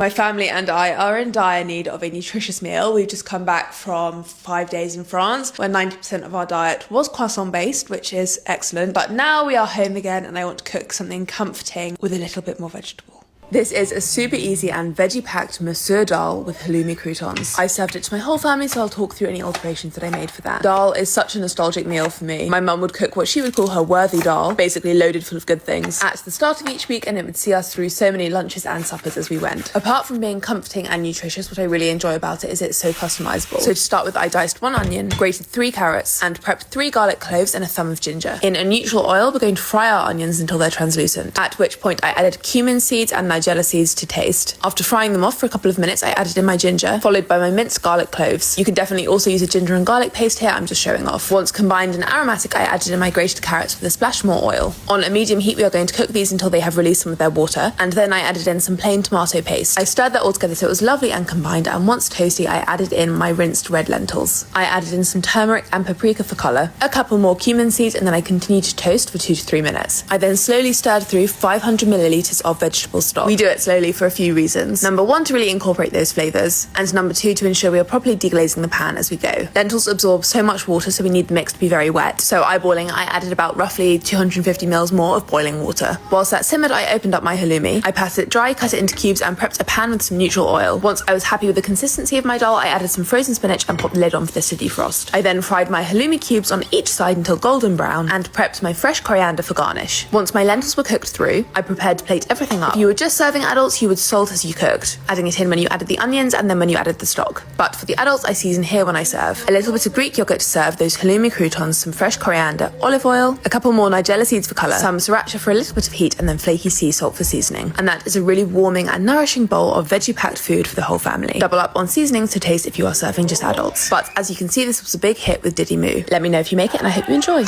My family and I are in dire need of a nutritious meal. We've just come back from 5 days in France where 90% of our diet was croissant based, which is excellent. But now we are home again and I want to cook something comforting with a little bit more vegetable. This is a super easy and veggie-packed masoor dal with halloumi croutons. I served it to my whole family, so I'll talk through any alterations that I made for that. Dal is such a nostalgic meal for me. My mum would cook what she would call her worthy dal, basically loaded full of good things, at the start of each week, and it would see us through so many lunches and suppers as we went. Apart from being comforting and nutritious, what I really enjoy about it is it's so customizable. So to start with, I diced 1 onion, grated 3 carrots, and prepped 3 garlic cloves and a thumb of ginger. In a neutral oil, we're going to fry our onions until they're translucent, at which point I added cumin seeds and nigella seeds to taste. After frying them off for a couple of minutes, I added in my ginger, followed by my minced garlic cloves. You can definitely also use a ginger and garlic paste here, I'm just showing off. Once combined and aromatic, I added in my grated carrots with a splash more oil. On a medium heat, we are going to cook these until they have released some of their water, and then I added in some plain tomato paste. I stirred that all together so it was lovely and combined, and once toasty, I added in my rinsed red lentils. I added in some turmeric and paprika for colour, a couple more cumin seeds, and then I continued to toast for 2 to 3 minutes. I then slowly stirred through 500 millilitres of vegetable stock. We do it slowly for a few reasons. Number 1, to really incorporate those flavours, and number 2, to ensure we are properly deglazing the pan as we go. Lentils absorb so much water, so we need the mix to be very wet. So eyeballing, I added about roughly 250 ml more of boiling water. Whilst that simmered, I opened up my halloumi. I patted it dry, cut it into cubes, and prepped a pan with some neutral oil. Once I was happy with the consistency of my dal, I added some frozen spinach and popped the lid on for this to defrost. I then fried my halloumi cubes on each side until golden brown, and prepped my fresh coriander for garnish. Once my lentils were cooked through, I prepared to plate everything up. If you were just serving adults, you would salt as you cooked, adding it in when you added the onions and then when you added the stock. But for the adults, I season here when I serve. A little bit of Greek yogurt to serve, those halloumi croutons, some fresh coriander, olive oil, a couple more nigella seeds for colour, some sriracha for a little bit of heat, and then flaky sea salt for seasoning. And that is a really warming and nourishing bowl of veggie-packed food for the whole family. Double up on seasonings to taste if you are serving just adults. But as you can see, this was a big hit with Diddy Moo. Let me know if you make it and I hope you enjoy.